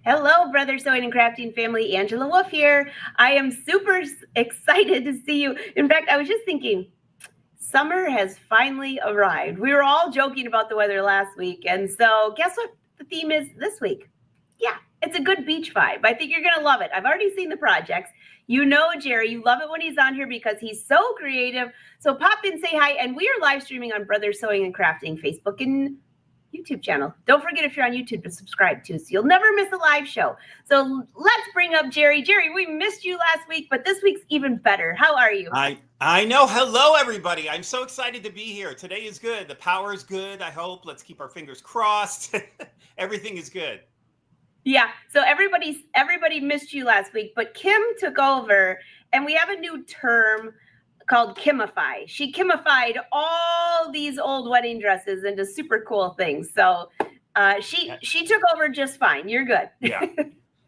Hello, Brother Sewing and Crafting family. Angela Wolf here. I am super excited to see you. In fact, I was just thinking, summer has finally arrived. We were all joking about the weather last week. And so, guess what the theme is this week? Yeah, it's a good beach vibe. I think you're going to love it. I've already seen the projects. You know, Jerry, you love it when he's on here because he's so creative. So, pop in, say hi. And we are live streaming on Brother Sewing and Crafting Facebook and YouTube channel. Don't forget if you're on YouTube to subscribe too, so you'll never miss a live show. So let's bring up Jerry. Jerry, we missed you last week, but this week's even better. How are you? I know. Hello, everybody. I'm so excited to be here. Today is good. The power is good, I hope. Let's keep our fingers crossed. Everything is good. Yeah, so everybody missed you last week, but Kim took over, and we have a new term called Kimify. She Kimified all these old wedding dresses into super cool things. So she took over just fine. You're good. Yeah,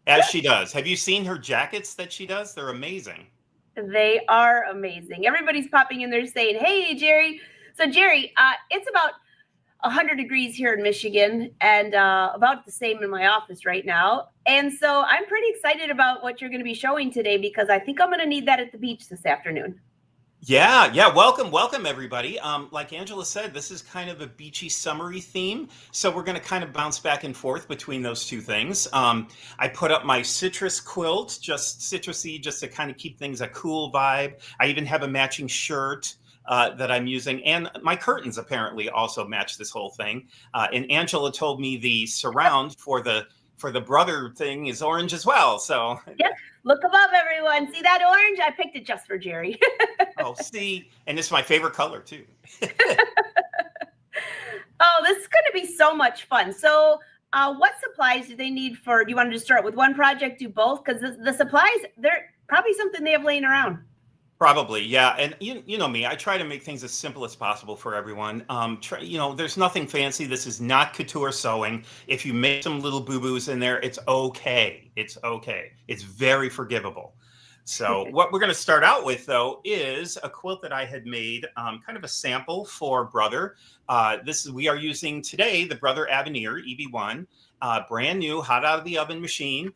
as she does. Have you seen her jackets that she does? They're amazing. They are amazing. Everybody's popping in there saying, hey, Jerry. So, Jerry, it's about 100 degrees here in Michigan and about the same in my office right now. And so I'm pretty excited about what you're going to be showing today because I think I'm going to need that at the beach this afternoon. Yeah. Welcome, everybody. Like Angela said, this is kind of a beachy, summery theme. So we're going to kind of bounce back and forth between those two things. I put up my citrus quilt, just citrusy, just to kind of keep things a cool vibe. I even have a matching shirt that I'm using. And my curtains apparently also match this whole thing. And Angela told me the surround for the brother thing is orange as well. So yep. Look above, everyone. See that orange? I picked it just for Jerry. Oh, see, and it's my favorite color too. Oh, this is going to be so much fun. So what supplies do they need for, do you want to just start with one project, do both? Because the supplies, they're probably something they have laying around. Probably, yeah. And you know me, I try to make things as simple as possible for everyone. There's nothing fancy. This is not couture sewing. If you make some little boo-boos in there, it's okay. It's okay. It's very forgivable. So what we're going to start out with, though, is a quilt that I had made, kind of a sample for Brother. We are using today the Brother Aveneer EB1. Brand new, hot out of the oven machine.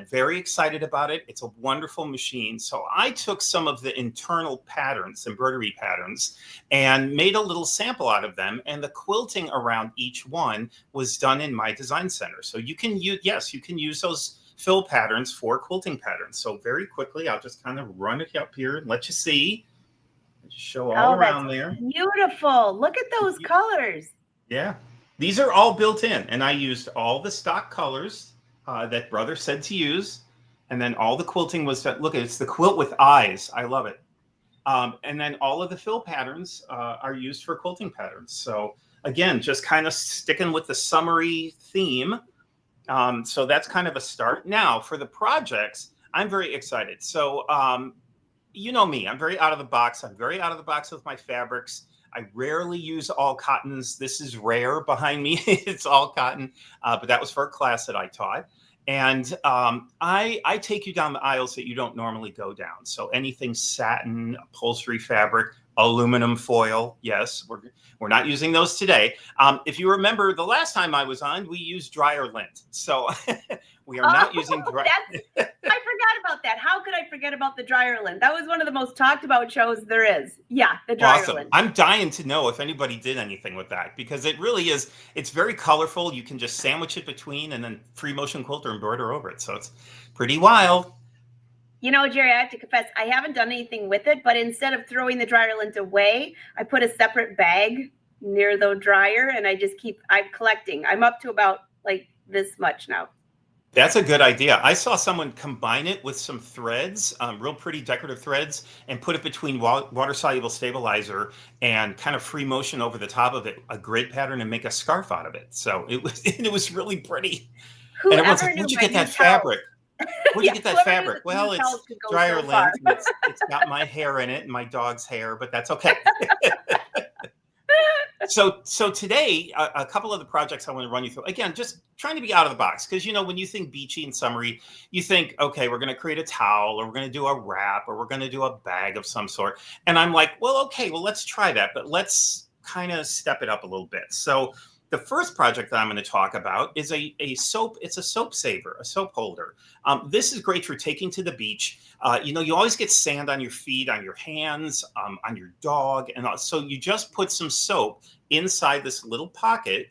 Very excited about it. It's a wonderful machine. So I took some of the internal patterns, embroidery patterns, and made a little sample out of them. And the quilting around each one was done in my design center. So you can use those fill patterns for quilting patterns. So very quickly, I'll just kind of run it up here and let you see. Just show all around there. Beautiful. Look at those colors. Yeah. These are all built in, and I used all the stock colors that Brother said to use, and then all the quilting was done. Look, it's the quilt with eyes. I love it. And then all of the fill patterns are used for quilting patterns. So again, just kind of sticking with the summery theme. So that's kind of a start. Now for the projects, I'm very excited. So you know me, I'm very out of the box. I'm very out of the box with my fabrics. I rarely use all cottons. This is rare behind me. It's all cotton, but that was for a class that I taught. And I take you down the aisles that you don't normally go down. So anything satin, upholstery fabric, aluminum foil. Yes, we're not using those today. If you remember the last time I was on, we used dryer lint. So we are not using dryer. I forgot about that. How could I forget about the dryer lint? That was one of the most talked about shows there is. Yeah, the dryer lint. I'm dying to know if anybody did anything with that because it really is. It's very colorful. You can just sandwich it between and then free motion quilt or embroider over it. So it's pretty wild. You know, Jerry, I have to confess, I haven't done anything with it, but instead of throwing the dryer lint away, I put a separate bag near the dryer and I'm collecting. I'm up to about like this much now. That's a good idea. I saw someone combine it with some threads, real pretty decorative threads, and put it between water-soluble stabilizer and kind of free motion over the top of it, a grid pattern, and make a scarf out of it. So it was really pretty. And everyone's like, where'd you get that fabric? Where'd you get that fabric? Well, it's dryer lint. It's got my hair in it and my dog's hair, but that's okay. So today, a couple of the projects I want to run you through. Again, just trying to be out of the box. Because, when you think beachy and summery, you think, okay, we're going to create a towel or we're going to do a wrap or we're going to do a bag of some sort. And I'm like, well, okay, let's try that. But let's kind of step it up a little bit. So The first project that I'm going to talk about is a soap. It's a soap saver, a soap holder. This is great for taking to the beach. You always get sand on your feet, on your hands, on your dog. So you just put some soap inside this little pocket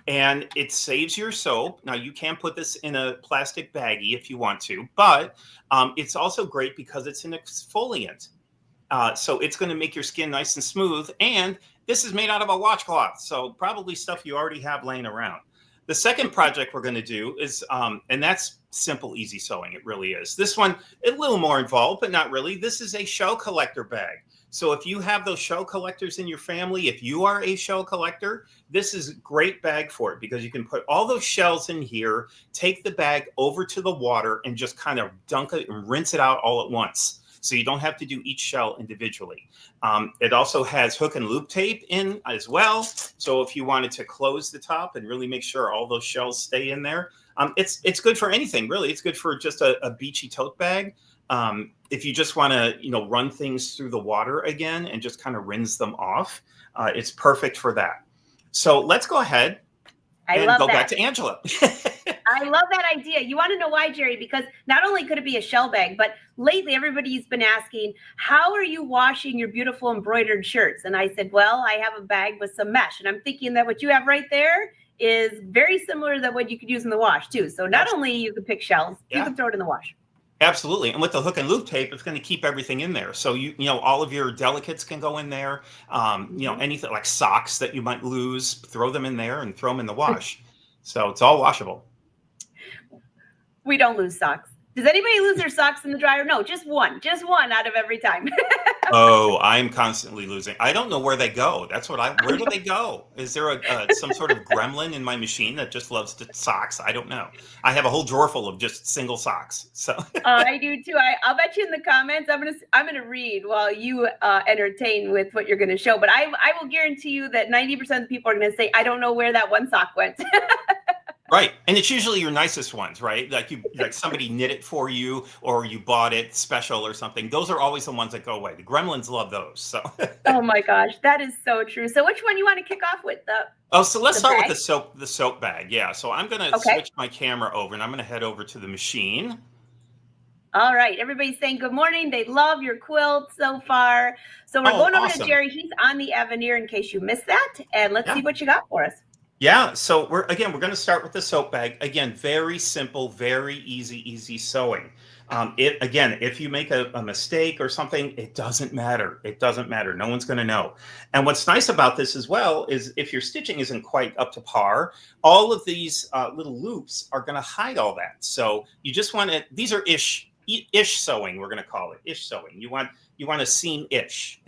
and it saves your soap. Now you can put this in a plastic baggie if you want to, but it's also great because it's an exfoliant. So it's going to make your skin nice and smooth. And this is made out of a washcloth. So probably stuff you already have laying around. The second project we're going to do is, and that's simple, easy sewing. It really is. This one, a little more involved, but not really. This is a shell collector bag. So if you have those shell collectors in your family, if you are a shell collector, this is a great bag for it because you can put all those shells in here, take the bag over to the water and just kind of dunk it and rinse it out all at once. So you don't have to do each shell individually. It also has hook and loop tape in as well. So if you wanted to close the top and really make sure all those shells stay in there, it's good for anything, really. It's good for just a beachy tote bag. If you just want to, run things through the water again and just kind of rinse them off, it's perfect for that. So let's go ahead and go back to Angela. I love that idea. You want to know why, Jerry? Because not only could it be a shell bag, but lately everybody's been asking, how are you washing your beautiful embroidered shirts? And I said, well, I have a bag with some mesh. And I'm thinking that what you have right there is very similar to what you could use in the wash too. So not only you could pick shells, you can throw it in the wash. Absolutely. And with the hook and loop tape, it's going to keep everything in there. So, all of your delicates can go in there. Anything like socks that you might lose, throw them in there and throw them in the wash. So it's all washable. We don't lose socks. Does anybody lose their socks in the dryer? No, just one out of every time. Oh, I'm constantly losing. I don't know where they go. Where do they go? Is there some sort of gremlin in my machine that just loves socks? I don't know. I have a whole drawer full of just single socks. So I do too. I'll bet you in the comments. I'm gonna read while you entertain with what you're gonna show. But I will guarantee you that 90% of the people are gonna say, I don't know where that one sock went. Right. And it's usually your nicest ones, right? Like somebody knit it for you or you bought it special or something. Those are always the ones that go away. The gremlins love those. So Oh my gosh, that is so true. So which one you want to kick off with? So let's start with the soap bag. Yeah. So I'm gonna switch my camera over and I'm gonna head over to the machine. All right. Everybody's saying good morning. They love your quilt so far. So we're going over to Jerry. He's on the Aveneer in case you missed that. And let's see what you got for us. Yeah, so we're going to start with the soap bag. Again, very simple, very easy sewing. If you make a mistake or something, it doesn't matter. It doesn't matter. No one's going to know. And what's nice about this as well is if your stitching isn't quite up to par, all of these little loops are going to hide all that. So you just want to, these are ish sewing, we're going to call it ish sewing. You want to seam ish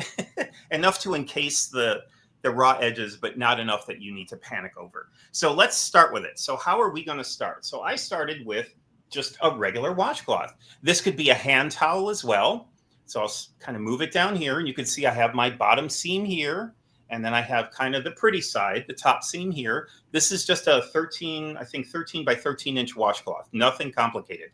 enough to encase the raw edges, but not enough that you need to panic over. So let's start with it. So how are we going to start? So I started with just a regular washcloth. This could be a hand towel as well. So I'll kind of move it down here and you can see I have my bottom seam here. And then I have kind of the pretty side, the top seam here. This is just a 13 by 13 inch washcloth, nothing complicated.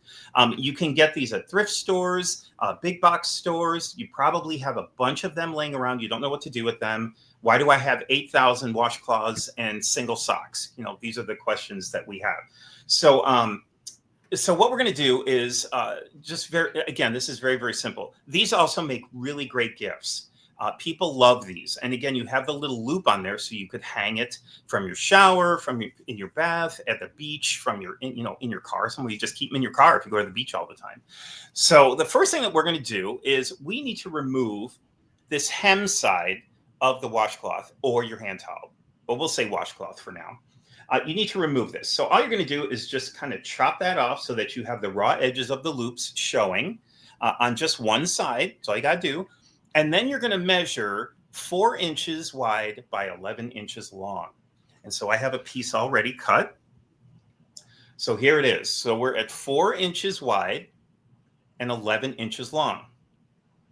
You can get these at thrift stores, big box stores. You probably have a bunch of them laying around. You don't know what to do with them. Why do I have 8,000 washcloths and single socks? These are the questions that we have. So, so what we're going to do is this is very, very simple. These also make really great gifts. People love these. And again, you have the little loop on there so you could hang it from your shower, in your bath, at the beach, in your car. Some of you just keep them in your car if you go to the beach all the time. So the first thing that we're going to do is we need to remove this hem side of the washcloth or your hand towel, but we'll say washcloth for now. You need to remove this. So all you're going to do is just kind of chop that off so that you have the raw edges of the loops showing on just one side. That's all you got to do. And then you're going to measure 4 inches wide by 11 inches long. And so I have a piece already cut. So here it is. So we're at 4 inches wide and 11 inches long.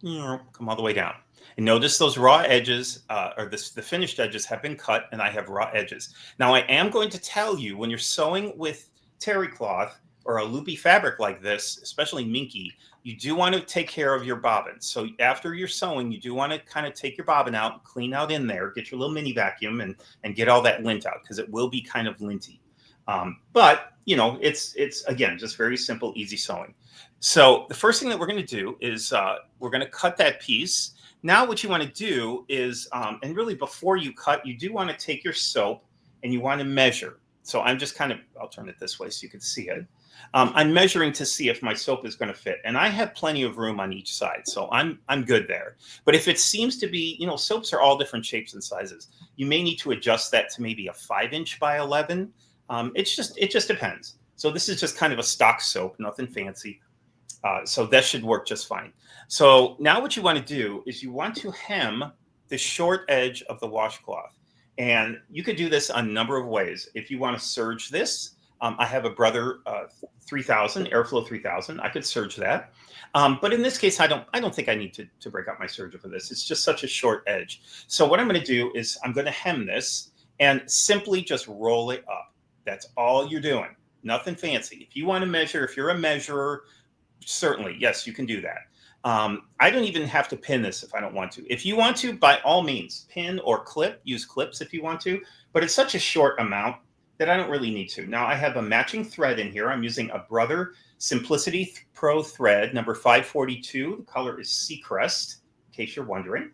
Come all the way down. And notice those raw edges, the finished edges have been cut and I have raw edges. Now I am going to tell you when you're sewing with terry cloth, or a loopy fabric like this, especially minky, you do want to take care of your bobbin. So after you're sewing, you do want to kind of take your bobbin out, clean out in there, get your little mini vacuum and get all that lint out, because it will be kind of linty. But you know, it's again, just very simple, easy sewing. So the first thing that we're going to do is we're going to cut that piece. Now what you want to do is, and really before you cut, you do want to take your soap and you want to measure. So I'm just kind of, I'll turn it this way so you can see it. I'm measuring to see if my soap is going to fit, and I have plenty of room on each side, so I'm good there. But if it seems to be, you know, soaps are all different shapes and sizes. You may need to adjust that to maybe a 5-inch by 11. It just depends. So this is just kind of a stock soap, nothing fancy. So that should work just fine. So now what you want to do is you want to hem the short edge of the washcloth. And you could do this a number of ways. If you want to serge this, I have a Brother 3000, Airflow 3000. I could serge that. But in this case, I don't think I need to break out my serger for this. It's just such a short edge. So what I'm going to do is I'm going to hem this and simply just roll it up. That's all you're doing. Nothing fancy. If you want to measure, if you're a measurer, certainly, yes, you can do that. I don't even have to pin this if I don't want to. If you want to, by all means, pin or clip. Use clips if you want to. But it's such a short amount that I don't really need to. Now I have a matching thread in here. I'm using a Brother Simplicity Pro thread, number 542. The color is Seacrest, in case you're wondering.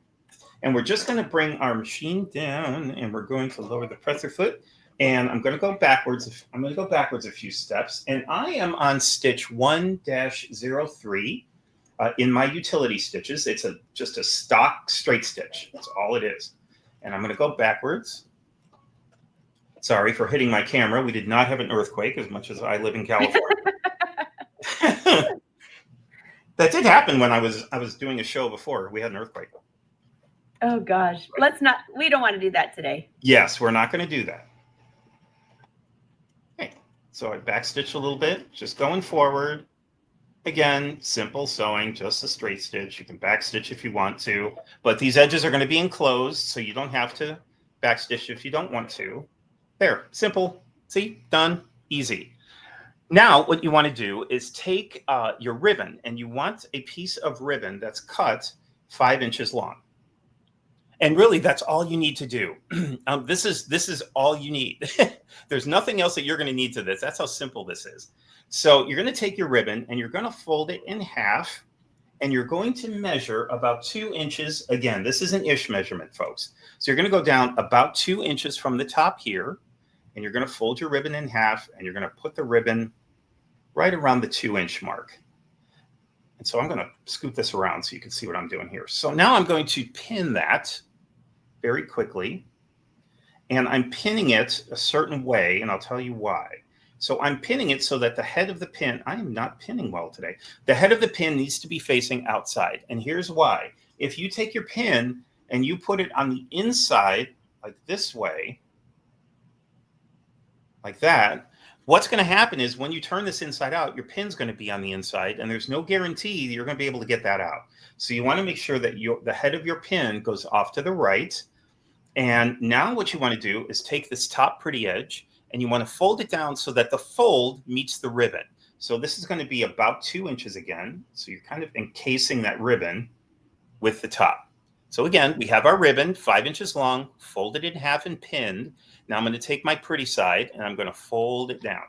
And we're just going to bring our machine down, and we're going to lower the presser foot. And I'm going to go backwards. I'm going to go backwards a few steps. And I am on stitch 1-03 in my utility stitches. It's just a stock straight stitch. That's all it is. And I'm going to go backwards. Sorry for hitting my camera. We did not have an earthquake, as much as I live in California. That did happen when I was doing a show before. We had an earthquake. Oh gosh, we don't want to do that today. Yes, we're not going to do that. Okay, so I backstitch a little bit, just going forward. Again, simple sewing, just a straight stitch. You can backstitch if you want to, but these edges are going to be enclosed, so you don't have to backstitch if you don't want to. There, simple. See, done, easy. Now, what you want to do is take your ribbon, and you want a piece of ribbon that's cut 5 inches long. And really, that's all you need to do. This is all you need. There's nothing else that you're going to need to this. That's how simple this is. So you're going to take your ribbon, and you're going to fold it in half, and you're going to measure about 2 inches. Again, this is an ish measurement, folks. So you're going to go down about 2 inches from the top here, and you're going to fold your ribbon in half, and you're going to put the ribbon right around the 2-inch mark. And so I'm going to scoot this around so you can see what I'm doing here. So now I'm going to pin that very quickly, and I'm pinning it a certain way, and I'll tell you why. So I'm pinning it so that the head of the pin, I am not pinning well today. The head of the pin needs to be facing outside, and here's why. If you take your pin and you put it on the inside, like this way, like that, what's going to happen is when you turn this inside out, your pin's going to be on the inside, and there's no guarantee that you're going to be able to get that out. So you want to make sure that the head of your pin goes off to the right. And now what you want to do is take this top pretty edge, and you want to fold it down so that the fold meets the ribbon. So this is going to be about 2 inches again. So you're kind of encasing that ribbon with the top. So again, we have our ribbon 5 inches long, folded in half and pinned. Now I'm going to take my pretty side, and I'm going to fold it down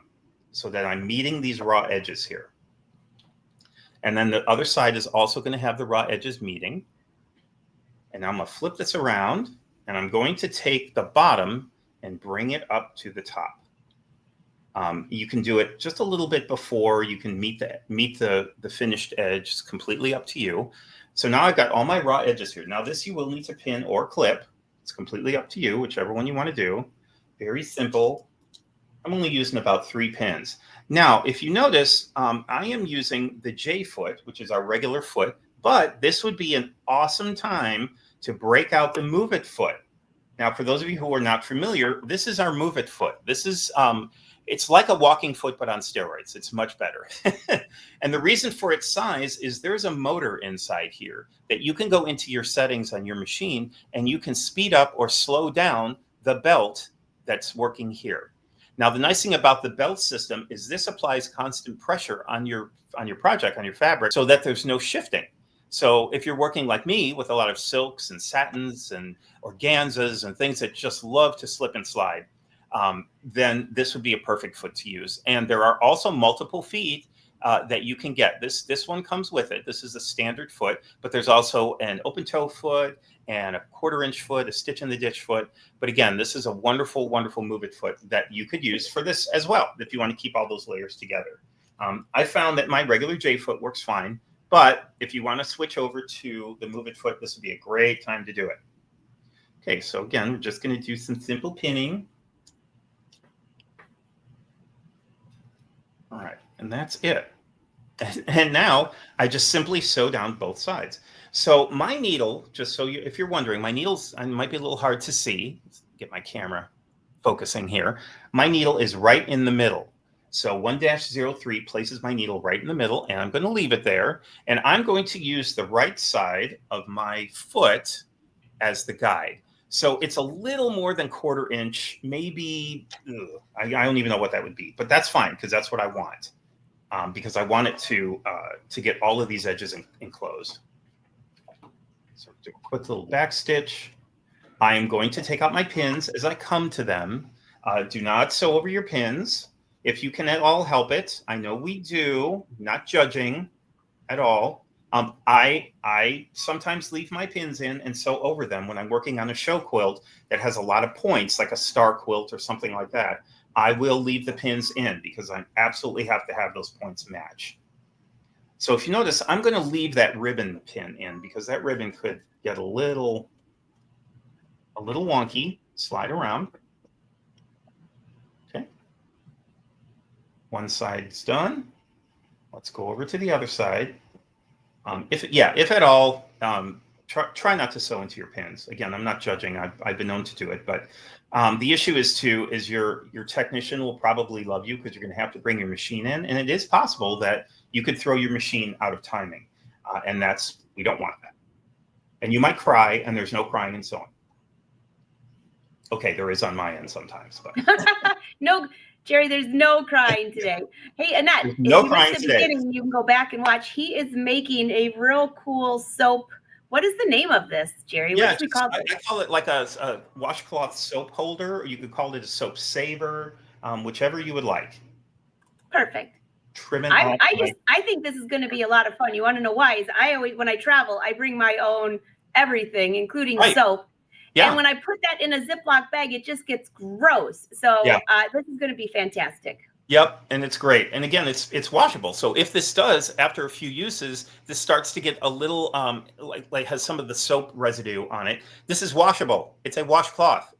so that I'm meeting these raw edges here. And then the other side is also going to have the raw edges meeting. And now I'm going to flip this around, and I'm going to take the bottom and bring it up to the top. You can do it just a little bit before you can meet the finished edge. It's completely up to you. So now I've got all my raw edges here. Now this you will need to pin or clip. It's completely up to you, whichever one you want to do. Very simple. I'm only using about 3 pins. Now, if you notice, I am using the J foot, which is our regular foot, but this would be an awesome time to break out the Move It foot. Now, for those of you who are not familiar, this is our Move It foot. This is, it's like a walking foot, but on steroids. It's much better. And the reason for its size is there's a motor inside here that you can go into your settings on your machine, and you can speed up or slow down the belt that's working here. Now, the nice thing about the belt system is this applies constant pressure on your project, on your fabric, so that there's no shifting. So if you're working like me with a lot of silks and satins and organzas and things that just love to slip and slide, then this would be a perfect foot to use. And there are also multiple feet that you can get. This one comes with it. This is a standard foot, but there's also an open toe foot and a 1/4 inch foot, a stitch in the ditch foot. But again, this is a wonderful, wonderful move it foot that you could use for this as well, if you want to keep all those layers together. I found that my regular J foot works fine, but if you want to switch over to the move it foot, this would be a great time to do it. Okay, so again, we're just going to do some simple pinning. All right, and that's it. And now I just simply sew down both sides. So my needle, just so you, if you're wondering, my needles might be a little hard to see. Let's get my camera focusing here. My needle is right in the middle. So 1-03 places my needle right in the middle, and I'm going to leave it there. And I'm going to use the right side of my foot as the guide. So it's a little more than 1/4 inch, maybe, I don't even know what that would be, but that's fine because that's what I want. Because I want it to get all of these edges enclosed. So do a quick little back stitch. I am going to take out my pins as I come to them. Do not sew over your pins. If you can at all help it, I know we do, not judging at all. I sometimes leave my pins in and sew over them when I'm working on a show quilt that has a lot of points, like a star quilt or something like that. I will leave the pins in because I absolutely have to have those points match. So if you notice, I'm going to leave that ribbon pin in because that ribbon could get a little wonky, slide around. Okay. One side's done. Let's go over to the other side. If at all, try not to sew into your pins. Again, I'm not judging. I've been known to do it, but the issue is your technician will probably love you because you're going to have to bring your machine in, and it is possible that you could throw your machine out of timing, and we don't want that. And you might cry, and there's no crying and sewing. Okay, there is on my end sometimes, but no. Jerry, there's no crying today. Hey, Annette, if no you crying missed the today. beginning, you can go back and watch. He is making a real cool soap. What is the name of this, Jerry? Yeah, What should we call it? I call it like a washcloth soap holder, or you could call it a soap saver, whichever you would like. Perfect. Trimming. I think this is going to be a lot of fun. You want to know why? Is I always, when I travel, I bring my own everything, including soap. Yeah. And when I put that in a Ziploc bag, it just gets gross. So this is going to be fantastic. Yep, and it's great. And again, it's washable. So if this does, after a few uses, this starts to get a little like has some of the soap residue on it. This is washable. It's a washcloth.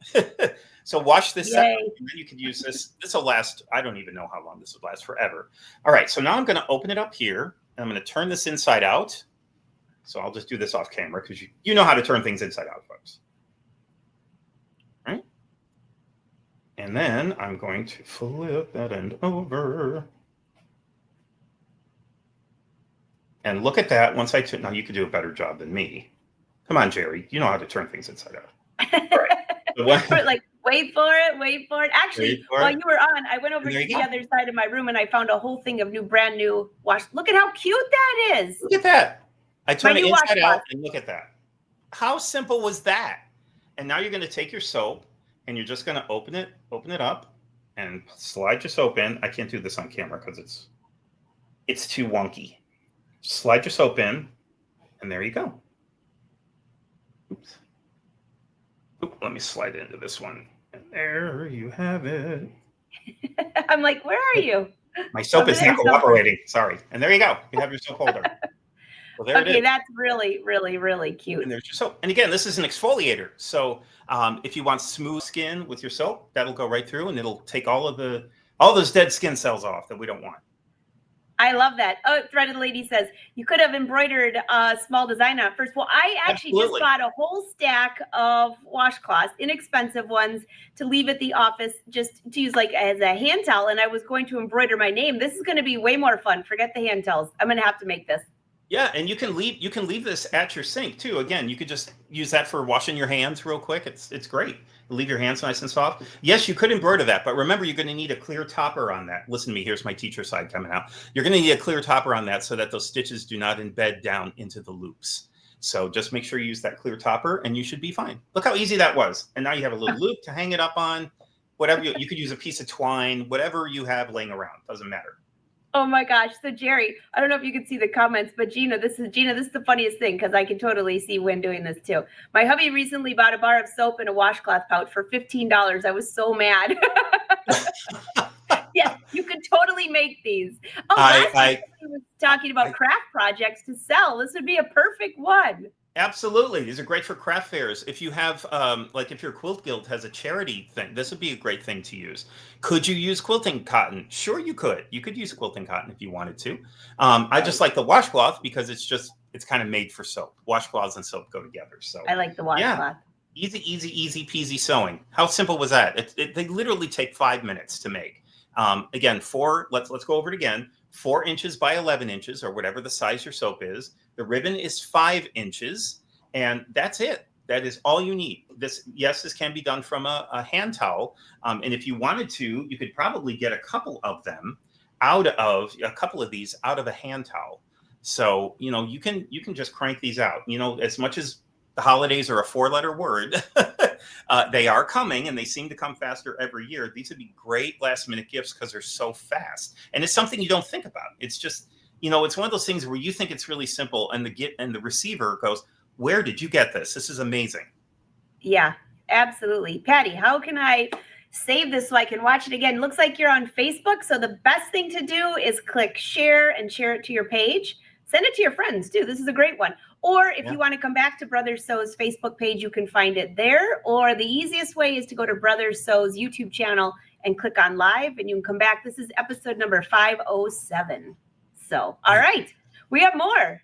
So wash this out, and then you could use this. This will last, I don't even know how long this will last, forever. All right, so now I'm going to open it up here, and I'm going to turn this inside out. So I'll just do this off camera because you know how to turn things inside out, folks. And then I'm going to flip that end over. And look at that. Once I turn, now you could do a better job than me. Come on, Jerry. You know how to turn things inside out. Right. Like, wait for it. Actually, while you were on, I went over to the other side of my room and I found a whole thing of brand new wash. Look at how cute that is. Look at that. I turned it inside out and look at that. How simple was that? And now you're going to take your soap, and you're just going to open it up and slide your soap in. I can't do this on camera because it's too wonky. Slide your soap in, and there you go. Oops. Let me slide it into this one. And there you have it. I'm like, where are you? My soap is not cooperating. Sorry. And there you go. You have your soap holder. Well, there it is. That's really, really, really cute. And there's your soap. And again, this is an exfoliator. So if you want smooth skin with your soap, that'll go right through and it'll take all those dead skin cells off that we don't want. I love that. Oh, Threaded Lady says, you could have embroidered a small design on it first. Well, I actually just bought a whole stack of washcloths, inexpensive ones, to leave at the office just to use like as a hand towel. And I was going to embroider my name. This is going to be way more fun. Forget the hand towels. I'm going to have to make this. Yeah, and you can leave this at your sink too. Again, you could just use that for washing your hands real quick. It's great. leave your hands nice and soft. Yes, you could embroider that, but remember, you're going to need a clear topper on that. Listen to me. Here's my teacher side coming out. You're going to need a clear topper on that so that those stitches do not embed down into the loops. So just make sure you use that clear topper and you should be fine. Look how easy that was. And now you have a little loop to hang it up on. Whatever you could use a piece of twine, whatever you have laying around, doesn't matter. Oh my gosh. So Jerry, I don't know if you can see the comments, but Gina, this is the funniest thing because I can totally see Wynn doing this too. My hubby recently bought a bar of soap and a washcloth pouch for $15. I was so mad. Yes, you could totally make these. Oh, last time we was talking about craft projects to sell. This would be a perfect one. Absolutely. These are great for craft fairs. If you have, like if your quilt guild has a charity thing, this would be a great thing to use. Could you use quilting cotton? Sure, you could. You could use quilting cotton if you wanted to. I just like the washcloth because it's kind of made for soap. Washcloths and soap go together. So I like the washcloth. Yeah. Easy peasy sewing. How simple was that? They literally take 5 minutes to make. Again, let's go over it again. 4 inches by 11 inches or whatever the size your soap is. The ribbon is 5 inches and that's it. That is all you need. This can be done from a hand towel. And if you wanted to, you could probably get a couple of these out of a hand towel. So, you can just crank these out, as much as the holidays are a 4-letter word. They are coming and they seem to come faster every year. These would be great last minute gifts because they're so fast. And it's something you don't think about. It's just, it's one of those things where you think it's really simple and the receiver goes, where did you get this? This is amazing. Yeah, absolutely. Patty, how can I save this so I can watch it again? Looks like you're on Facebook. So the best thing to do is click share and share it to your page. Send it to your friends too. This is a great one. Or if you want to come back to Brothers Sew's Facebook page, you can find it there. Or the easiest way is to go to Brothers Sew's YouTube channel and click on live and you can come back. This is episode number 507. So, all right. We have more.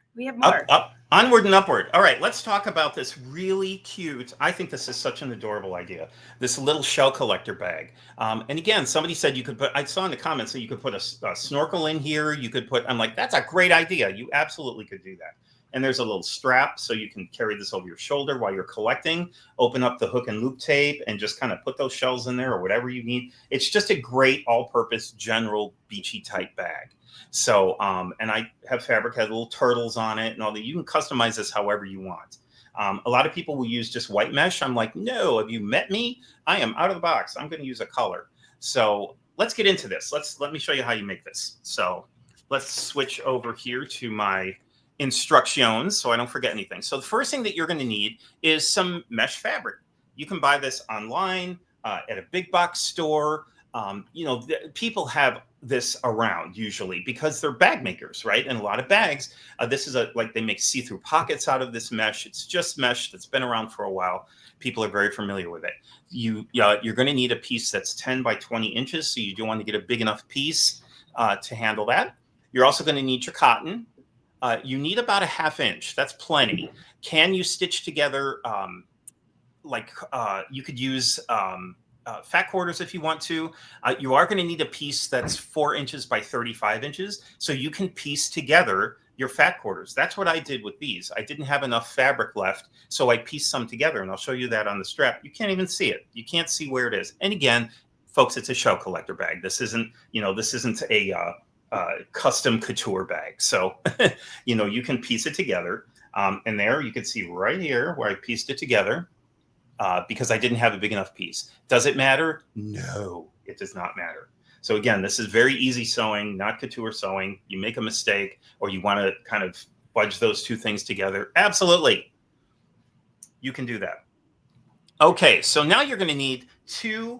Up, onward and upward. All right, let's talk about this really cute. I think this is such an adorable idea. This little shell collector bag. And again, somebody said you could put, I saw in the comments that you could put a snorkel in here. You could put, I'm like, that's a great idea. You absolutely could do that. And there's a little strap so you can carry this over your shoulder while you're collecting. Open up the hook and loop tape and just kind of put those shells in there or whatever you need. It's just a great all-purpose general beachy type bag. So, and I have fabric, has little turtles on it and all that. You can customize this however you want. A lot of people will use just white mesh. I'm like, no, have you met me? I am out of the box. I'm going to use a color. So let's get into this. Let me show you how you make this. So let's switch over here to my instructions so I don't forget anything. So the first thing that you're going to need is some mesh fabric. You can buy this online at a big box store. People have this around usually because they're bag makers, right? And a lot of bags, this is they make see-through pockets out of this mesh. It's just mesh that's been around for a while. People are very familiar with it. You're going to need a piece that's 10 by 20 inches. So you do want to get a big enough piece to handle that. You're also going to need your cotton. You need about a 1/2 inch. That's plenty. Can you stitch together? You could use fat quarters if you want to. You are going to need a piece that's 4 inches by 35 inches. So you can piece together your fat quarters. That's what I did with these. I didn't have enough fabric left. So I pieced some together and I'll show you that on the strap. You can't even see it. You can't see where it is. And again, folks, it's a shell collector bag. This isn't a custom couture bag. So, you can piece it together. And there you can see right here where I pieced it together because I didn't have a big enough piece. Does it matter? No, it does not matter. So again, this is very easy sewing, not couture sewing. You make a mistake or you want to kind of fudge those two things together. Absolutely. You can do that. Okay, so now you're going to need 2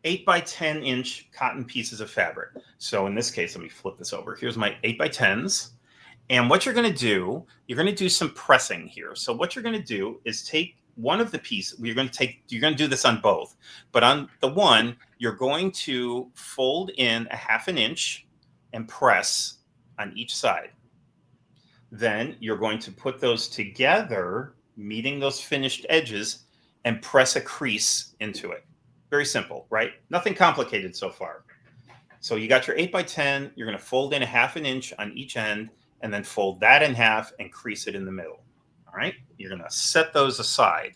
8 by 10 inch cotton pieces of fabric. So in this case, let me flip this over. Here's my 8 by 10s. And what you're going to do, you're going to do some pressing here. So what you're going to do is take one of the pieces. You're going to do this on both, but on the one, you're going to fold in a 1/2 inch and press on each side. Then you're going to put those together, meeting those finished edges, and press a crease into it. Very simple, right? Nothing complicated so far. So you got your 8 by 10. You're going to fold in a 1/2 inch on each end and then fold that in half and crease it in the middle. All right. You're going to set those aside.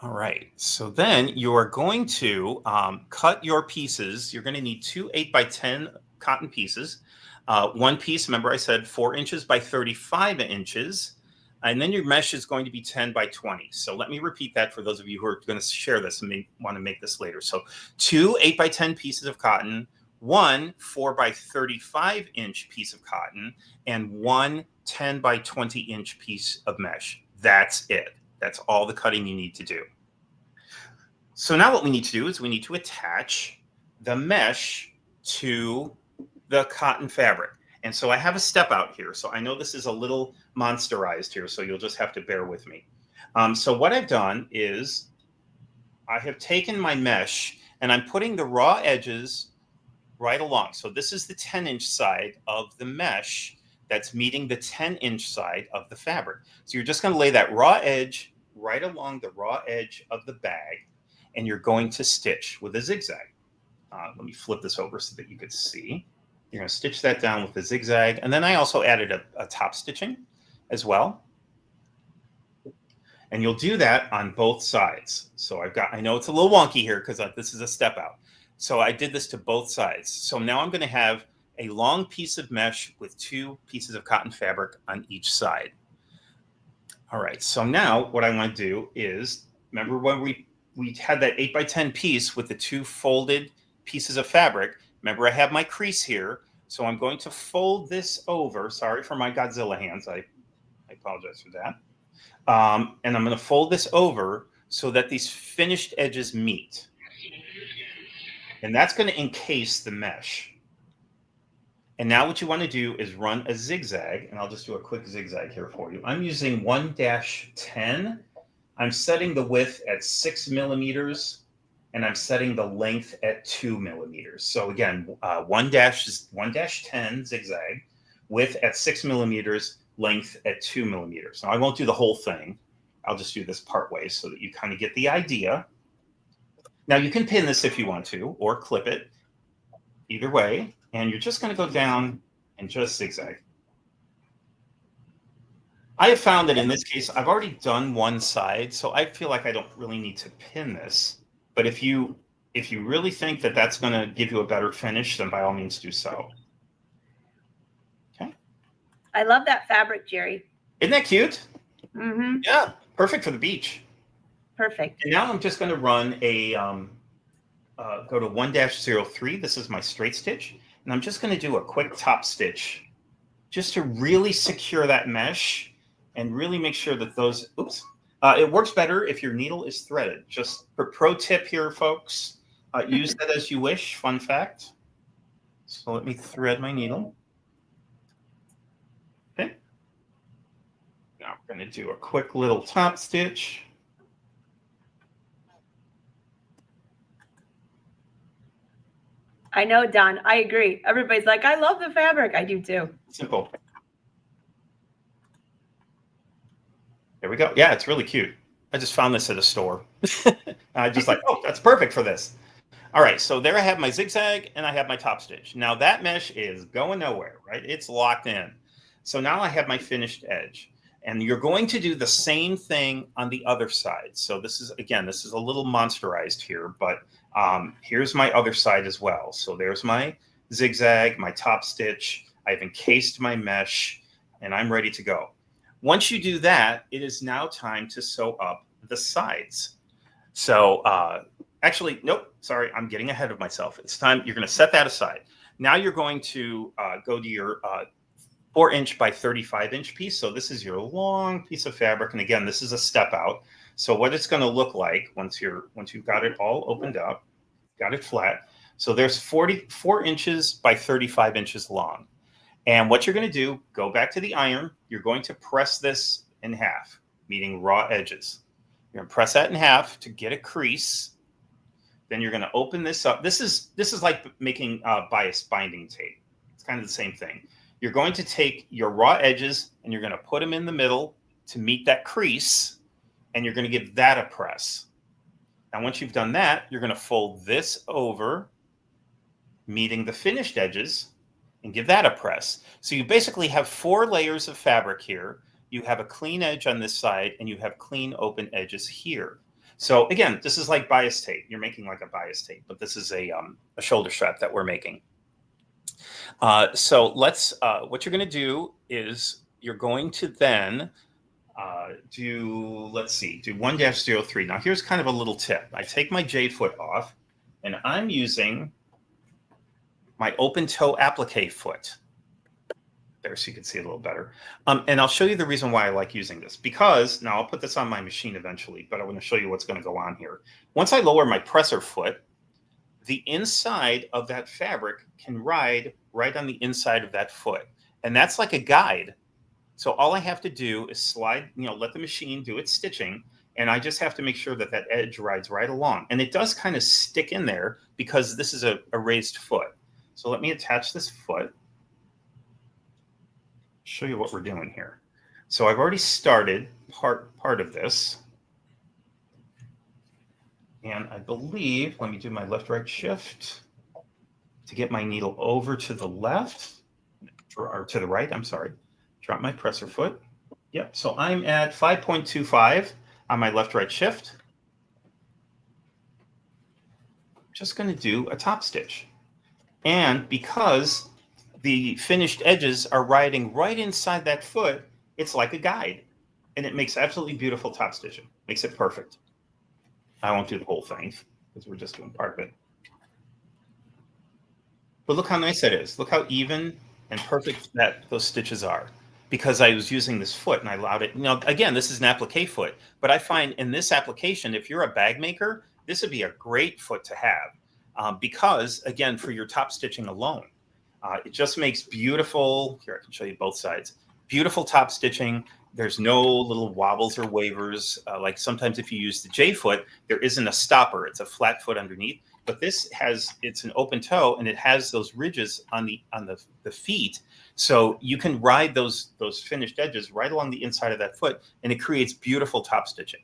All right. So then you are going to cut your pieces. You're going to need two 8x10 cotton pieces. One piece, remember I said 4 inches by 35 inches. And then your mesh is going to be 10 by 20. So let me repeat that for those of you who are going to share this and may want to make this later. So two 8x10 pieces of cotton, one 4 by 35 inch piece of cotton, and one 10 by 20 inch piece of mesh. That's it. That's all the cutting you need to do. So now what we need to do is we need to attach the mesh to the cotton fabric. And so I have a step out here. So I know this is a little monsterized here, so you'll just have to bear with me. So what I've done is I have taken my mesh and I'm putting the raw edges right along. So this is the 10-inch side of the mesh that's meeting the 10-inch side of the fabric. So you're just going to lay that raw edge right along the raw edge of the bag, and you're going to stitch with a zigzag. Let me flip this over so that you could see. You're going to stitch that down with a zigzag. And then I also added a top stitching as well. And you'll do that on both sides. So I know it's a little wonky here because this is a step out. So I did this to both sides. So now I'm going to have a long piece of mesh with 2 pieces of cotton fabric on each side. All right. So now what I want to do is, remember when we had that 8x10 piece with the 2 folded pieces of fabric. Remember, I have my crease here. So I'm going to fold this over. Sorry for my Godzilla hands. I apologize for that. And I'm going to fold this over so that these finished edges meet. And that's going to encase the mesh. And now what you want to do is run a zigzag. And I'll just do a quick zigzag here for you. I'm using 1-10. I'm setting the width at 6 millimeters, and I'm setting the length at 2 millimeters. So again, 1-10 zigzag, width at 6 millimeters, length at 2 millimeters. Now I won't do the whole thing. I'll just do this part way so that you kind of get the idea. Now you can pin this if you want to, or clip it, either way. And you're just going to go down and just zigzag. I have found that in this case, I've already done one side, so I feel like I don't really need to pin this. But if you really think that that's going to give you a better finish, then by all means do so. Okay. I love that fabric, Jerry. Isn't that cute? Mm-hmm. Yeah, perfect for the beach. Perfect. And now I'm just going to run a go to 1-03. This is my straight stitch, and I'm just going to do a quick top stitch, just to really secure that mesh and really make sure that those. Oops. It works better if your needle is threaded. Just for pro tip here, folks, use that as you wish. Fun fact. So let me thread my needle. Okay. Now we're going to do a quick little top stitch. I know, Don. I agree. Everybody's like, I love the fabric. I do too. Simple. There we go. Yeah, it's really cute. I just found this at a store. I just like, oh, that's perfect for this. All right, so there I have my zigzag and I have my top stitch. Now that mesh is going nowhere, right? It's locked in. So now I have my finished edge. And you're going to do the same thing on the other side. So this is, again, this is a little monsterized here, but here's my other side as well. So there's my zigzag, my top stitch. I've encased my mesh and I'm ready to go. Once you do that, it is now time to sew up the sides. So actually, nope, sorry, I'm getting ahead of myself. It's time, you're going to set that aside. Now you're going to go to your 4-inch by 35-inch piece. So this is your long piece of fabric. And again, this is a step out. So what it's going to look like once you've got it all opened up, got it flat. So there's 44 inches by 35 inches long. And what you're going to do, go back to the iron. You're going to press this in half, meaning raw edges. You're going to press that in half to get a crease. Then you're going to open this up. This is like making bias binding tape. It's kind of the same thing. You're going to take your raw edges and you're going to put them in the middle to meet that crease. And you're going to give that a press. Now, once you've done that, you're going to fold this over, meeting the finished edges, and give that a press. So you basically have 4 layers of fabric here. You have a clean edge on this side, and you have clean open edges here. So again, this is like bias tape. You're making like a bias tape, but this is a shoulder strap that we're making. So let's, what you're going to do is you're going to then do, let's see, do 1-03. Now here's kind of a little tip. I take my J foot off and I'm using my open toe applique foot. There, so you can see it a little better. And I'll show you the reason why I like using this, because now I'll put this on my machine eventually, but I want to show you what's going to go on here. Once I lower my presser foot, the inside of that fabric can ride right on the inside of that foot. And that's like a guide. So all I have to do is slide, let the machine do its stitching. And I just have to make sure that that edge rides right along. And it does kind of stick in there because this is a raised foot. So let me attach this foot. Show you what we're doing here. So I've already started part of this. And I believe, let me do my left-right shift to get my needle over to the left, or to the right, I'm sorry. Drop my presser foot. Yep, so I'm at 5.25 on my left-right shift. Just gonna do a top stitch. And because the finished edges are riding right inside that foot, it's like a guide. And it makes absolutely beautiful top stitching. Makes it perfect. I won't do the whole thing because we're just doing part of it. But look how nice that is. Look how even and perfect that those stitches are. Because I was using this foot and I allowed it. Again, this is an applique foot. But I find in this application, if you're a bag maker, this would be a great foot to have. Because, again, for your top stitching alone. It just makes beautiful, here I can show you both sides, beautiful top stitching. There's no little wobbles or wavers. Like sometimes if you use the J foot, there isn't a stopper. It's a flat foot underneath. But this it's an open toe and it has those ridges on the feet. So you can ride those finished edges right along the inside of that foot and it creates beautiful top stitching.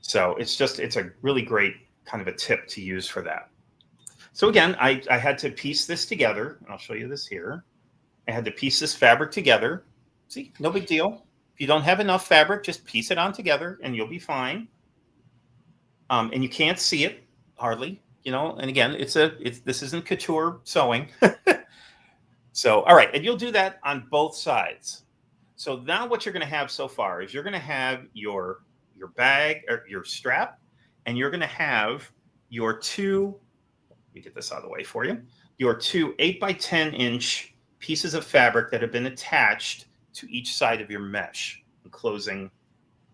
So it's a really great kind of a tip to use for that. So again, I had to piece this together, and I'll show you this here. I had to piece this fabric together. See, no big deal. If you don't have enough fabric, just piece it on together, and you'll be fine. And you can't see it hardly, And again, this isn't couture sewing. So, all right, and you'll do that on both sides. So now what you're going to have so far is you're going to have your bag or your strap, and you're going to have your two. Let me get this out of the way for you. Your two 8x10-inch pieces of fabric that have been attached to each side of your mesh, enclosing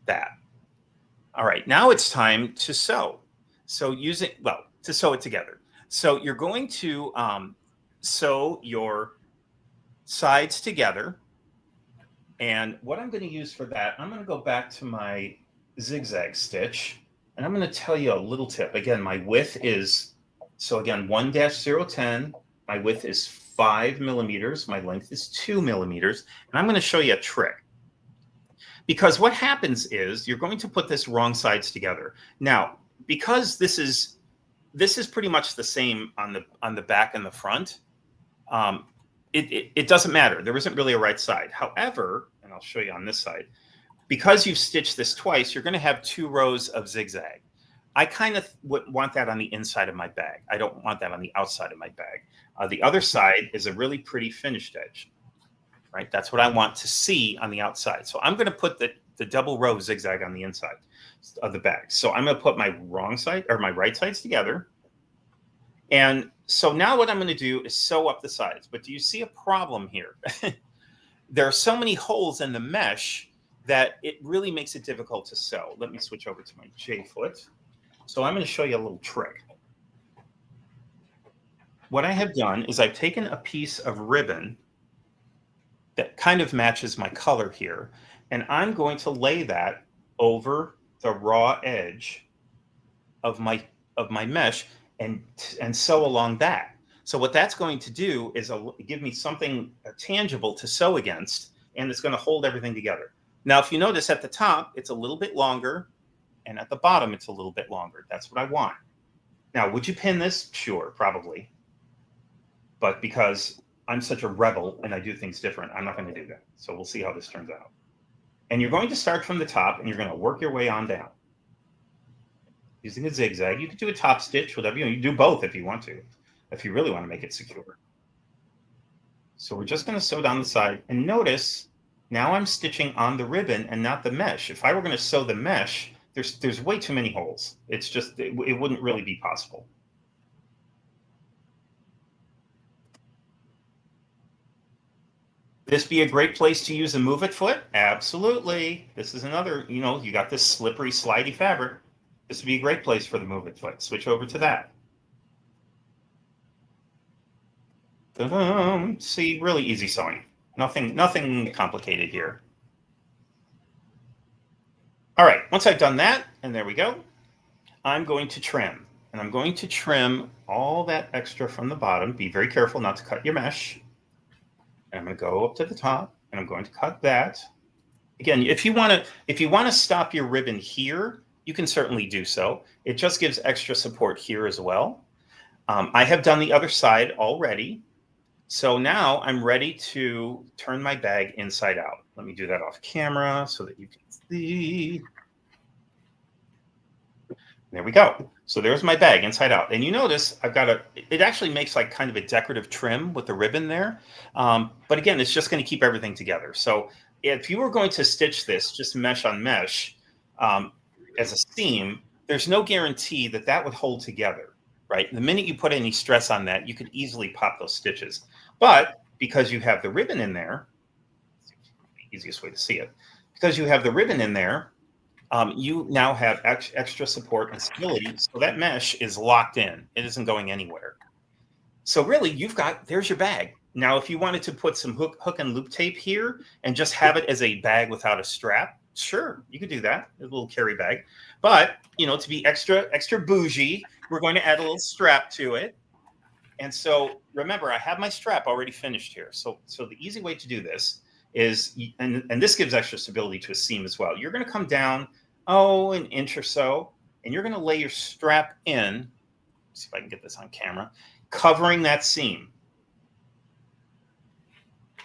that. All right, now it's time to sew. So to sew it together. So you're going to sew your sides together. And what I'm going to use for that, I'm going to go back to my zigzag stitch. And I'm going to tell you a little tip. Again, my width is, so again, 1-010, my width is 5 millimeters, my length is 2 millimeters, and I'm going to show you a trick. Because what happens is you're going to put this wrong sides together. Now, because this is pretty much the same on the back and the front, it doesn't matter. There isn't really a right side. However, and I'll show you on this side, because you've stitched this twice, you're going to have 2 rows of zigzag. I kind of want that on the inside of my bag. I don't want that on the outside of my bag. The other side is a really pretty finished edge, right? That's what I want to see on the outside. So I'm going to put the double row zigzag on the inside of the bag. So I'm going to put my wrong side or my right sides together. And so now what I'm going to do is sew up the sides. But do you see a problem here? There are so many holes in the mesh that it really makes it difficult to sew. Let me switch over to my J foot. So I'm going to show you a little trick. What I have done is I've taken a piece of ribbon that kind of matches my color here, and I'm going to lay that over the raw edge of my mesh and sew along that. So what that's going to do is give me something tangible to sew against, and it's going to hold everything together. Now, if you notice at the top, it's a little bit longer, and at the bottom, it's a little bit longer. That's what I want. Now, would you pin this? Sure, probably. But because I'm such a rebel and I do things different, I'm not going to do that. So we'll see how this turns out. And you're going to start from the top, and you're going to work your way on down. using a zigzag. You could do a top stitch, whatever you do both if you want to, if you really want to make it secure. So we're just going to sew down the side, and notice now I'm stitching on the ribbon and not the mesh. If I were going to sew the mesh, there's way too many holes. It's just, it wouldn't really be possible. This be a great place to use a move it foot? Absolutely. This is another, you got this slippery, slidey fabric. This would be a great place for the move it foot. Switch over to that. See, really easy sewing. Nothing complicated here. All right, once I've done that, and there we go, I'm going to trim. And I'm going to trim all that extra from the bottom. Be very careful not to cut your mesh. And I'm going to go up to the top, and I'm going to cut that. Again, if you want to stop your ribbon here, you can certainly do so. It just gives extra support here as well. I have done the other side already. So now I'm ready to turn my bag inside out. Let me do that off camera so that you can see. There we go. So there's my bag inside out. And you notice I've got it actually makes like kind of a decorative trim with the ribbon there. But again, it's just going to keep everything together. So if you were going to stitch this just mesh on mesh as a seam, there's no guarantee that that would hold together, right? The minute you put any stress on that, you could easily pop those stitches. But because you have the ribbon in there, the easiest way to see it, because you have the ribbon in there, you now have extra support and stability. So that mesh is locked in. It isn't going anywhere. So really, there's your bag. Now, if you wanted to put some hook and loop tape here and just have it as a bag without a strap, sure, you could do that, a little carry bag. But, to be extra bougie, we're going to add a little strap to it. And so remember, I have my strap already finished here. So the easy way to do this is, and this gives extra stability to a seam as well. You're going to come down, an inch or so, and you're going to lay your strap in. Let's see if I can get this on camera, covering that seam.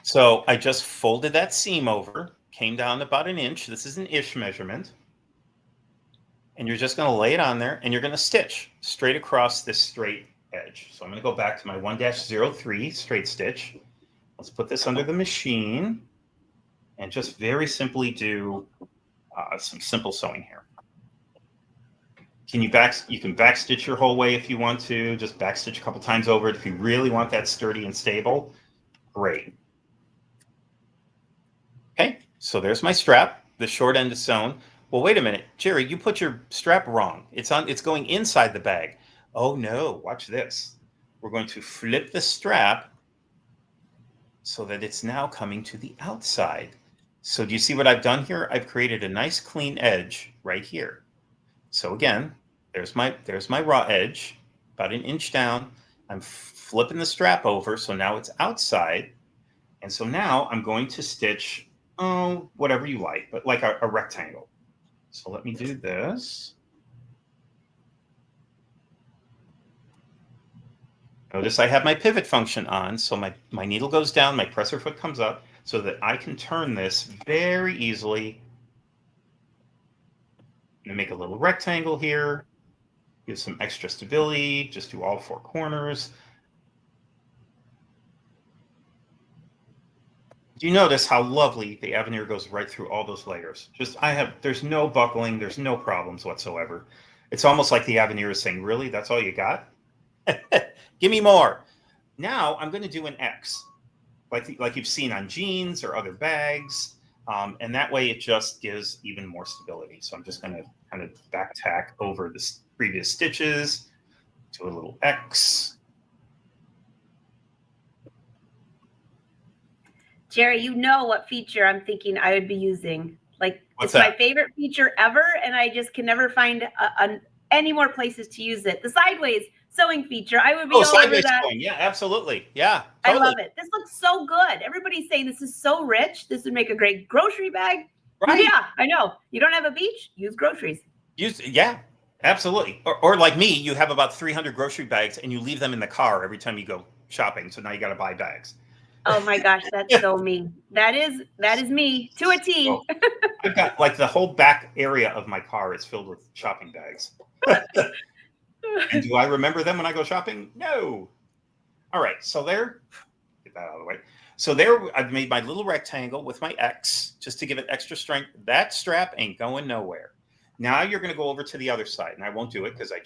So I just folded that seam over, came down about an inch. This is an ish measurement. And you're just going to lay it on there, and you're going to stitch straight across this straight edge. So I'm going to go back to my 1-03 straight stitch. Let's put this under the machine and just very simply do some simple sewing here. You can backstitch your whole way if you want to, just backstitch a couple times over it if you really want that sturdy and stable. Great. Okay, so there's my strap. The short end is sewn. Well, wait a minute, Jerry, you put your strap wrong. It's going inside the bag. Oh no, watch this. We're going to flip the strap so that it's now coming to the outside. So do you see what I've done here? I've created a nice clean edge right here. So again, there's my raw edge, about an inch down. I'm flipping the strap over, so now it's outside. And so now I'm going to stitch, whatever you like, but like a rectangle. So let me do this. Notice I have my pivot function on, so my needle goes down, my presser foot comes up, so that I can turn this very easily. I'm going to make a little rectangle here, give some extra stability, just do all four corners. Do you notice how lovely the Aveneer goes right through all those layers? There's no buckling, there's no problems whatsoever. It's almost like the Aveneer is saying, really, that's all you got? Give me more. Now I'm going to do an X, like you've seen on jeans or other bags, and that way it just gives even more stability. So I'm just going to kind of back tack over the previous stitches, do a little X. Jerry, you know what feature I'm thinking I would be using. Like, What's it's that? my favorite feature ever, and I just can never find any more places to use it. The sideways sewing feature, I would be all over that. Sewing. Yeah, absolutely. Yeah, totally. I love it. This looks so good. Everybody's saying this is so rich. This would make a great grocery bag. Right. Yeah, I know. You don't have a beach? Use groceries. Yeah, absolutely. Or like me, you have about 300 grocery bags and you leave them in the car every time you go shopping. So now you got to buy bags. Oh my gosh, that's so me. That is me to a So T. I've got like the whole back area of my car is filled with shopping bags. And do I remember them when I go shopping? No. All right, so there, get that out of the way. So there, I've made my little rectangle with my X just to give it extra strength. That strap ain't going nowhere. Now you're going to go over to the other side, and I won't do it because I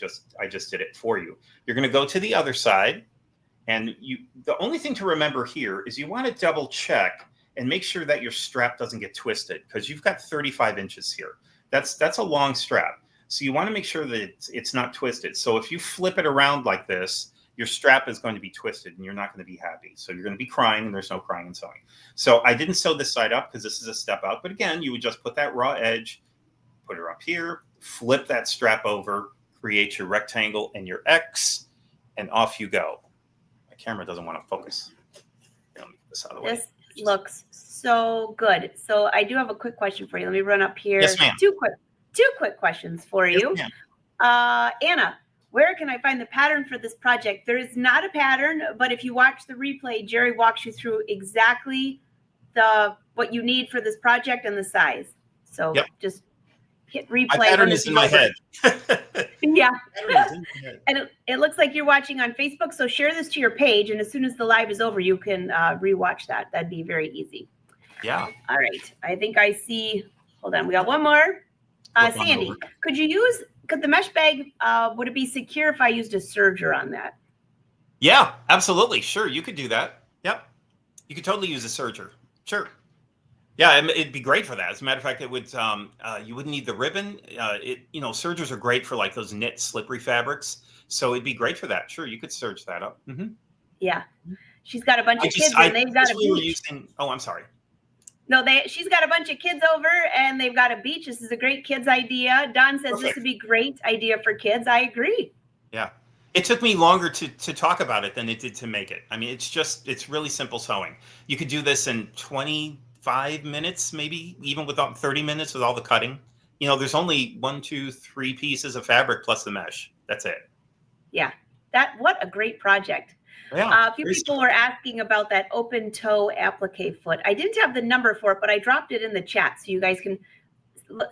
just did it for you. You're going to go to the other side, and the only thing to remember here is you want to double check and make sure that your strap doesn't get twisted because you've got 35 inches here. That's a long strap. So you want to make sure that it's not twisted. So if you flip it around like this, your strap is going to be twisted and you're not going to be happy. So you're going to be crying, and there's no crying in sewing. So I didn't sew this side up because this is a step out. But again, you would just put that raw edge, put it up here, flip that strap over, create your rectangle and your X, and off you go. My camera doesn't want to focus. Let me get this out of the way. This looks so good. So I do have a quick question for you. Let me run up here. Yes, ma'am. Two quick questions for you. Yes, Anna, where can I find the pattern for this project? There is not a pattern, but if you watch the replay, Jerry walks you through exactly what you need for this project and the size. So just hit replay. My pattern is in my head. Yeah. And it looks like you're watching on Facebook. So share this to your page. And as soon as the live is over, you can rewatch that. That'd be very easy. Yeah. All right. I think I see. Hold on. We got one more. Sandy, could the mesh bag, would it be secure if I used a serger on that? Yeah, absolutely. Sure. You could do that. Yep. You could totally use a serger. Sure. Yeah, it'd be great for that. As a matter of fact, it would. You wouldn't need the ribbon. Sergers are great for like those knit slippery fabrics. So it'd be great for that. Sure, you could serge that up. Mm-hmm. Yeah, she's got a bunch of kids, and they've got a beach. Oh, I'm sorry. No, she's got a bunch of kids over, and they've got a beach. This is a great kids idea. Don says This would be great idea for kids. I agree. Yeah, it took me longer to talk about it than it did to make it. I mean, it's really simple sewing. You could do this in 25 minutes, maybe even without 30 minutes with all the cutting. There's only 1, 2, 3 pieces of fabric plus the mesh. That's it. Yeah, what a great project. Yeah, a few people were asking about that open toe applique foot. I didn't have the number for it, but I dropped it in the chat so you guys can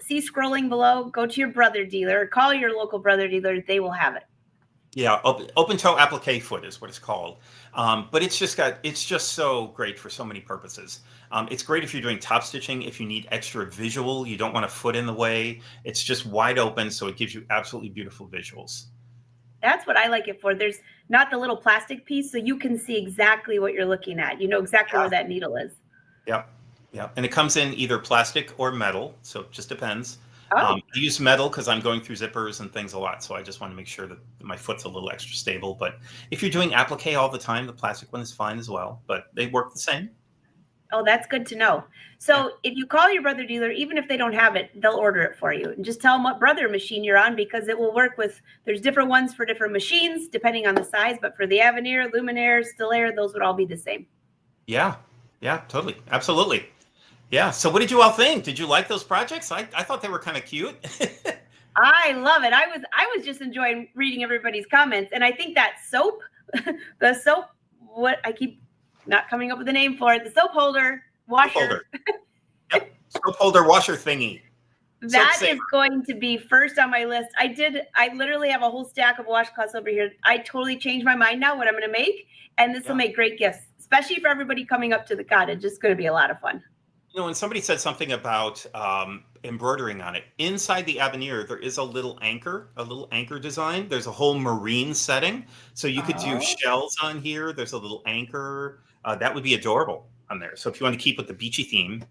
see scrolling below. Go to your brother dealer, call your local brother dealer. They will have it. Yeah, open toe applique foot is what it's called. But it's just so great for so many purposes. It's great if you're doing top stitching, if you need extra visual, you don't want a foot in the way. It's just wide open, so it gives you absolutely beautiful visuals. That's what I like it for. There's not the little plastic piece, so you can see exactly what you're looking at. You know exactly where that needle is. Yep. Yeah. And it comes in either plastic or metal, so it just depends. Oh. I use metal because I'm going through zippers and things a lot, so I just want to make sure that my foot's a little extra stable. But if you're doing applique all the time, the plastic one is fine as well, but they work the same. Oh, that's good to know. So if you call your brother dealer, even if they don't have it, they'll order it for you. And just tell them what brother machine you're on, because it will work with, there's different ones for different machines, depending on the size. But for the Aveneer, Luminaire, Stellaire, those would all be the same. Yeah. Yeah, totally. Absolutely. Yeah. So what did you all think? Did you like those projects? I thought they were kind of cute. I love it. I was just enjoying reading everybody's comments. And I think that soap, the soap, what I keep not coming up with a name for it, the soap holder washer. Soap holder. Yep. Soap holder washer thingy. That is going to be first on my list. I literally have a whole stack of washcloths over here. I totally changed my mind now what I'm going to make. And this will make great gifts, especially for everybody coming up to the cottage. It's going to be a lot of fun. When somebody said something about embroidering on it, inside the Aveneer, there is a little anchor design. There's a whole marine setting. So you could do shells on here. There's a little anchor. That would be adorable on there. So if you want to keep with the beachy theme.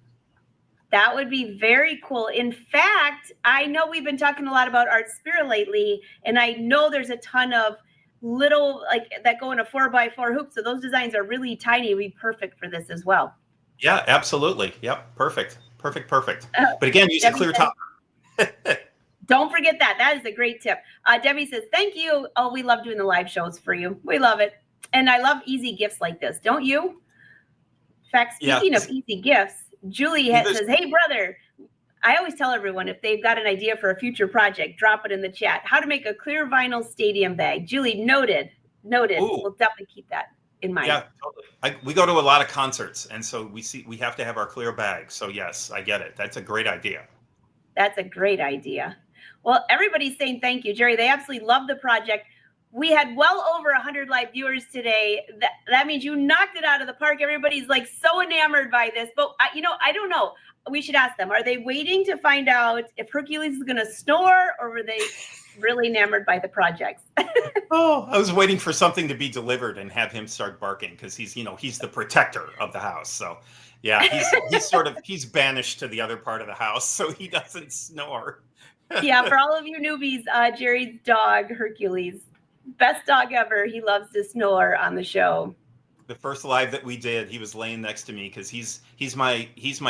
That would be very cool. In fact, I know we've been talking a lot about Art Spirit lately, and I know there's a ton of little, like, that go in a 4x4 hoop. So those designs are really tiny. It would be perfect for this as well. Yeah, absolutely. Yep. Perfect. But again, use a clear top. Don't forget that. That is a great tip. Debbie says, thank you. Oh, we love doing the live shows for you. We love it. And I love easy gifts like this. Don't you? In fact, speaking of easy gifts, Julie says, hey, brother, I always tell everyone if they've got an idea for a future project, drop it in the chat. How to make a clear vinyl stadium bag. Julie, noted. Ooh. We'll definitely keep that. in mind. Yeah, totally. We go to a lot of concerts, and so we have to have our clear bag. So yes, I get it. That's a great idea. That's a great idea. Well, everybody's saying thank you, Jerry. They absolutely love the project. We had well over 100 live viewers today. That means you knocked it out of the park. Everybody's like so enamored by this. But I don't know. We should ask them. Are they waiting to find out if Hercules is going to snore, or were they really enamored by the projects? Oh, I was waiting for something to be delivered and have him start barking because he's the protector of the house. So yeah, he's banished to the other part of the house so he doesn't snore. Yeah, for all of you newbies, Jerry's dog, Hercules, best dog ever. He loves to snore on the show. The first live that we did, he was laying next to me because he's my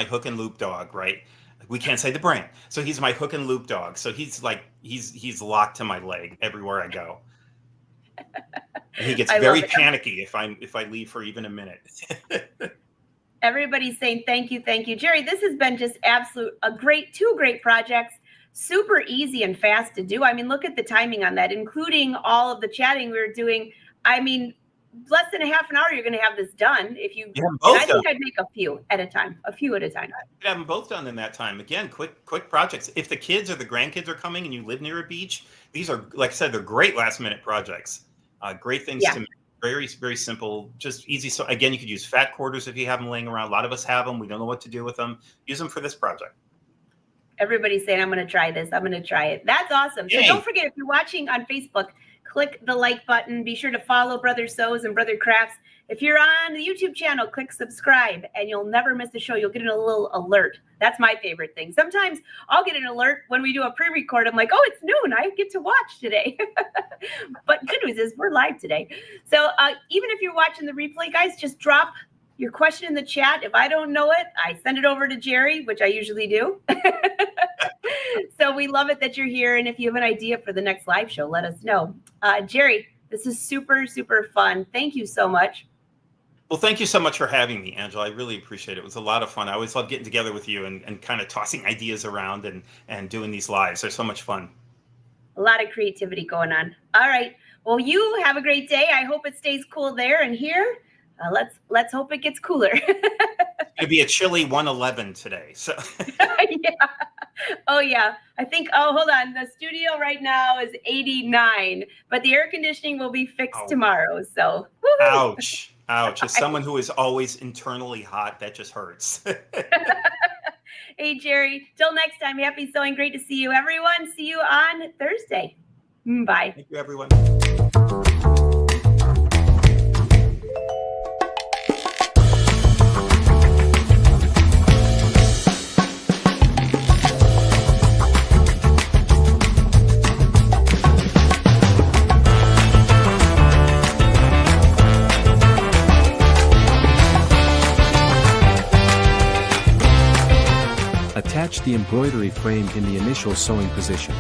hook and loop dog, right? We can't say the brand, so he's my hook and loop dog. So he's locked to my leg everywhere I go. And he gets very panicky if I leave for even a minute. Everybody's saying thank you, Jerry. This has been just two great projects. Super easy and fast to do. I mean, look at the timing on that, including all of the chatting we were doing. I mean, less than a half an hour, you're going to have this done. If you, I think I'd make a few at a time. I'd have them both done in that time. Again, quick projects. If the kids or the grandkids are coming and you live near a beach, these are, like I said, they're great last minute projects. Great things to make. Very, very simple, just easy. So again, you could use fat quarters if you have them laying around. A lot of us have them. We don't know what to do with them. Use them for this project. Everybody's saying, I'm going to try this. I'm going to try it. That's awesome. Yay. So don't forget, if you're watching on Facebook, click the like button. Be sure to follow Brother Sews and Brother Crafts. If you're on the YouTube channel, click subscribe and you'll never miss a show. You'll get a little alert. That's my favorite thing. Sometimes I'll get an alert when we do a pre-record. I'm like, oh, it's noon. I get to watch today. But good news is we're live today. So even if you're watching the replay, guys, just drop your question in the chat. If I don't know it, I send it over to Jerry, which I usually do. So we love it that you're here. And if you have an idea for the next live show, let us know. Jerry, this is super, super fun. Thank you so much. Well, thank you so much for having me, Angela. I really appreciate it. It was a lot of fun. I always love getting together with you and kind of tossing ideas around and doing these lives. They're so much fun. A lot of creativity going on. All right. Well, you have a great day. I hope it stays cool there and here. Let's hope it gets cooler. It'd be a chilly 111 today. So yeah. Oh yeah. I think. Oh, hold on. The studio right now is 89, but the air conditioning will be fixed tomorrow. So. Woo-hoo. Ouch. As someone who is always internally hot, that just hurts. Hey Jerry. Till next time. Happy sewing. Great to see you, everyone. See you on Thursday. Bye. Thank you, everyone. Attach the embroidery frame in the initial sewing position.